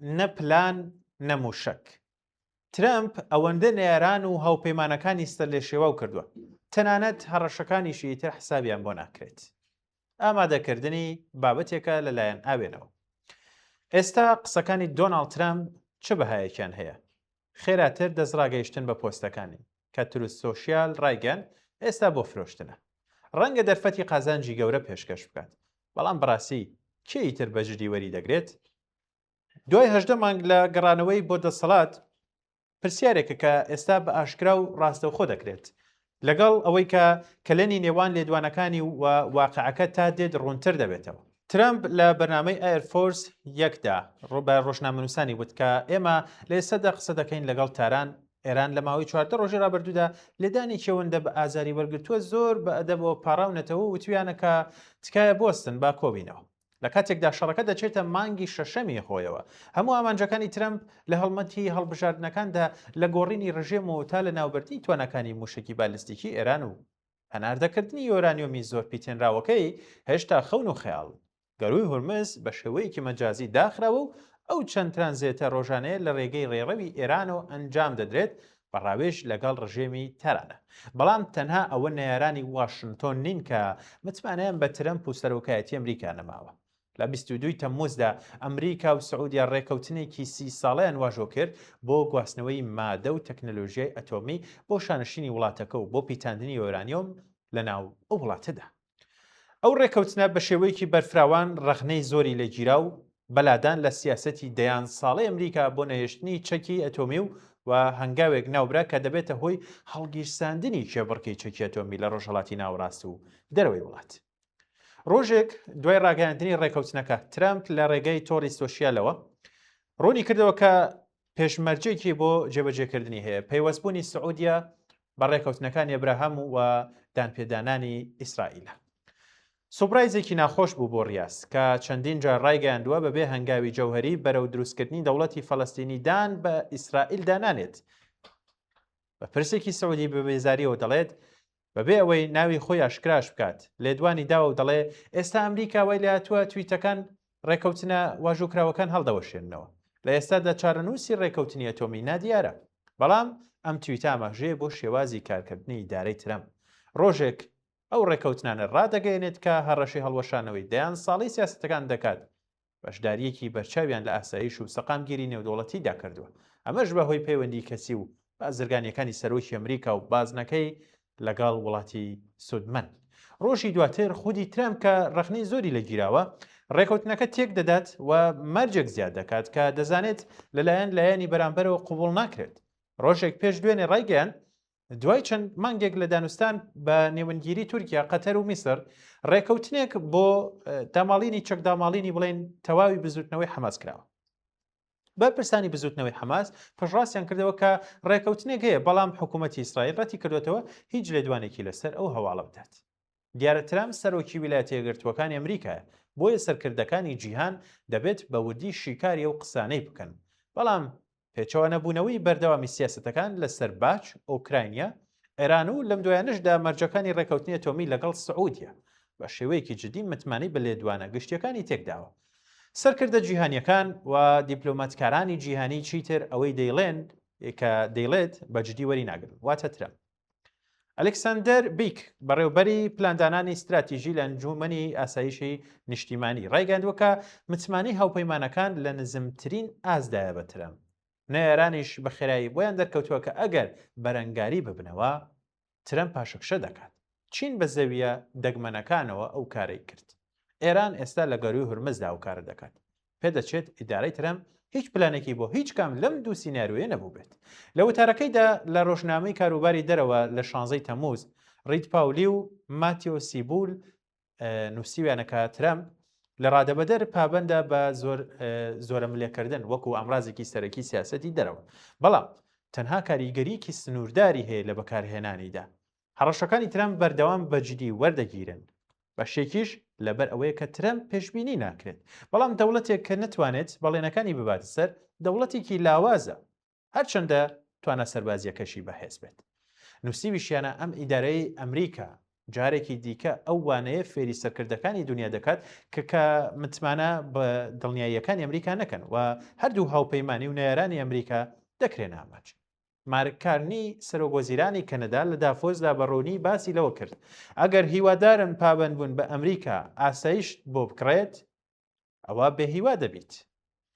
نەپلان نەموشک. ترامپ ئەوەندە نێران و هاوپەیمانەکانی ستە لێ شێواو کردووە تەنانەت هەڕەشەکانیشی تر حسابیان بۆ ناکرێت. ئامادەکردنی بابەتێکە لەلایەن ئاوێنەوە. ئێستا قسەکانی دۆناڵد ترامپ چ بەهایەکیان هەیە؟ خێراتر دەستڕاگەیشتن بە پۆستەکانی کە تروس سۆشیال ڕایگەن ئێستا بۆ فرۆشتنە. ڕەنگە دەرفەتی قازانجی گەورە پێشکەش بکات، بەڵام بەڕاستی کێی تر بەجددی وەری دەگرێت؟ دوای 18 مانگ لە گەڕانەوەی بۆ دەسەڵات پرسیارێکە کە ئێستا بە ئاشکرا و ڕاستەوخۆ دەکرێت لەگەڵ ئەوەی کە کلێنی نێوان لێدوانەکانی و واقعەکە تا دێت ڕوونتر دەبێتەوە. ترامپ لە بەرنامەی ئایرفۆرس یەکدا بە ڕۆژنامەنووسانی وت کە ئێمە لە ئێستادا قسە دەکەین لەگەڵ تاران ئێران لە ماوەی 4 ڕۆژی ڕابردوودا لێدانی کێوەندە بە ئازاری وەرگرتووە زۆر بە ئەدەبەوە پاڕاونەتەوە و وتویانە کە تکایە بۆستن با کۆبینەوە. لە کاتێکدا شەڕەکە دەچێتە مانگی شەشەمی خۆیەوە هەموو ئامانجەکانی ترامپ لە هەڵمەتی هەڵبژاردنەکاندا لە گۆڕینی ڕژێم و تا لە ناوبردنی توانەکانی موشکی بالیستیکی ئێران و هەناردەکردنی یۆرانیۆمی زۆر پیتێنراوەکەی هێشتا خەون و خەیاڵ. گەروی هورمز بە شێوەیەکی مەجازی داخراوە و ئەو چەند ترانزێتە ڕۆژانەیە لە ڕێگەی ڕێڕەوی ئێران و ئەنجام دەدرێت بە ڕاوێژ لەگەڵ ڕژێمی تەرانە. بەڵام تەنها ئەوە نەیارانی واشنتۆن نین کە متمانەیان بە ترامپ و سەرۆکایەتی ئەمریکا نەماوە. لە 22 تەمموزدا ئەمریکا و سعودیا ڕێکەوتنێکی 30 ساڵیان واژۆ کرد بۆ گواستنەوەی مادە و تەکنەلۆژیای ئەتۆمی بۆ شانشینی وڵاتەکە و بۆ پیتاندنی یۆرانیۆم لە ناو ئەو وڵاتەدا. ئەو ڕێکەوتنە بە شێوەیەکی بەرفراوان ڕەخنەی زۆری لێگیرا و بەلادان لە سیاسەتی دەیان ساڵی ئەمریکا بۆ نەهێشتنی چەکی ئەتۆمی و هەنگاوێک ناوبرا کە دەبێتە هۆی هەڵگیرساندنی کێبڕکەی چەکی ئەتۆمی لە ڕۆژهەڵاتی ناوەڕاست و دەرەوەی وڵات. ڕۆژێک دوای ڕاگەاندنی ڕێکەوتنەکە ترامپ لە ڕێگەی تۆڕی سۆشیالەوە ڕوونی کردەوە کە پێشمەرجێکی بۆ جێبەجێکردنی هەیە پەیوەستبوونی سعودیا بە ڕێکەوتنەکانی ئەبراهەم و دانپێدانانی ئیسرائیلە. سوپرایزێکی ناخۆش بوو بۆ ڕیاس کە چەندین جار ڕایگەاندووە بەبێ هەنگاوی جەوهەری بەرەو دروستکردنی دەوڵەتی فەڵەستینی دان بە ئیسرائیل دانانێت. بە پرسێکی سعودی بە بێزاریەوە دەڵێت بەبێ ئەوەی ناوی خۆی ئاشکراش بکات لێدوانی داوە و دەڵێ ئێستا ئەمریکا وای لاتووە تویتەکان ڕێکەوتنە واژووکراوەکان هەڵدەوەشێننەوە لە ئێستادا چارەنووسی ڕێکەوتنی ئەتۆمی نادیارە. بەڵام ئەم تویتە ئاماژەیە بۆ شێوازی کارکردنی ئیدارەی ترامپ. ڕۆژێک ئەو ڕێکەوتنانە ڕادەگەیەنێت کە هەڕەشی هەڵوەشانەوەی دەیان ساڵی سیاستەکان دەکات بەشداریەکی بەرچاویان لە ئاسایش و سەقامگیری نێودوڵەتیدا کردووە. ئەمەش بەهۆی پەیوەندی کەسی و بازرگانیەکانی سەرۆکی ئەمریکا و بازنەکەی لەگەڵ وڵاتی سودمەن. ڕۆژی دواتر خودی ترامپ کە ڕەخنەی زۆری لەگیراوە ڕێکەوتنەکە تێک دەدات و مەرجێک زیاد دەکات کە دەزانێت لەلایەن لایەنی بەرامبەرەوە قوبوڵ ناکرێت. ڕۆژێک پێش دوێنێ ڕایگەیان دوای چەند مانگێک لە دانوستان بە نێوەنگیری تورکیا قەتەر و میسر ڕێکەوتنێک بۆ داماڵینی چەکداماڵینی بڵێن تەواوی بزوتنەوەی حەماس کراوە. بەرپرسانی بزوتنەوەی حەماس پشڕاستیان کردەوە کە ڕێکەوتنێک هەیە بەڵام حکوومەتی ئیسرائیل ڕەتی کردوێتەوە هیچ لێدوانێکی لەسەر ئەو هەواڵە بدات. دیارە ترامپ سەرۆکی ویلایەتە یەکگرتووەکانی ئەمریکایە بۆیە سەرکردەکانی جیهان دەبێت بە وردی شیکاری ئەو قسانەی بکەن. بەڵام پێچەوە نەبوونەوەی بەردەوامی سیاسەتەکان لەسەر باج ئۆکراینیا ئێران و لەم دوایانشدا مەرجەکانی ڕێکەوتنی ئەتۆمی لەگەڵ سعودیا بە شێوەیەکی جدی متمانی بە لێدوانە گشتیەکانی تێکداوە. سەرکردە جیهانیەکان و دیپلۆماتکارانی جیهانی چیتر ئەوەی دەیڵێن کە دەیڵێت بە جدی وەری ناگرن واتە ترامپ. ئەلێکساندەر بیک بەڕێوبەری پلاندانانی استراتیژی لە ئەنجومەنی ئاسایشی نیشتیمانی ڕایگەاندووە کە متمانی هاوپەیمانەکان لە نزمترین ئازدایە بە ترامپ. نەیارانیش بە خێرایی بۆیان دەرکەوتووە کە ئەگەر بەرەنگاری ببنەوە ترامپ پاشەکشە دەکات. چین بە زەویە دەگمەنەکانەوە ئەو کارەی کرد. ئێران ئێستا لە گەروی هورمزدا ئەو کارە دەکات. پێدەچێت ئیدارەی ترامپ هیچ پلانێکی بۆ هیچ کام لەم دوو سیناریۆیە نەبوو بێت. لە وتارەکەیدا لە ڕۆژنامەی کاروباری دەرەوە لە 16 تەمموز ڕید پاولی و ماتیۆ سیبول نووسیویانەکە ترامپ لە ڕادەبەدەر پابەندە بە زۆرە ملێکردن وەکو ئەمڕازێکی سەرەکی سیاسەتی دەرەوە. بەڵام تەنها کاریگەریکی سنوورداری هەیە لە بەکارهێنانیدا. هەڕەشەکانی ترامپ بەردەوام بەجددی وەردەگیرن. بەشێکیش لەبەر ئەوەیە کە ترامپ پێشبینی ناکرێت. بەڵام دەوڵەتێک کە نتوانێت بەڵێنەکانی بباتە سەر دەوڵەتێکی لاوازە هەرچەندە توانە سەربازیەکەشی بەهێز بێت. نووسیویشیانە ئەم ئیدارەی ئەمریکا جارێکی دیکە ئەو وانەیە فێری سەرکردەکانی دنیا دەکات کە متمانە بە دڵنیاییەکانی ئەمریکا نەکەن و هەردوو هاوپەیمانی و نەیارانی ئەمریکا دەکرێن ئاماج. مارکارنی سەرۆکوەزیرانی کەنەدا لە دافۆزدا بەڕوونی باسی لەوە کرد ئەگەر هیوادارن پابند بوون بە ئەمریکا ئاسایش بۆ بکڕێت ئەوە بێهیوا دەبیت.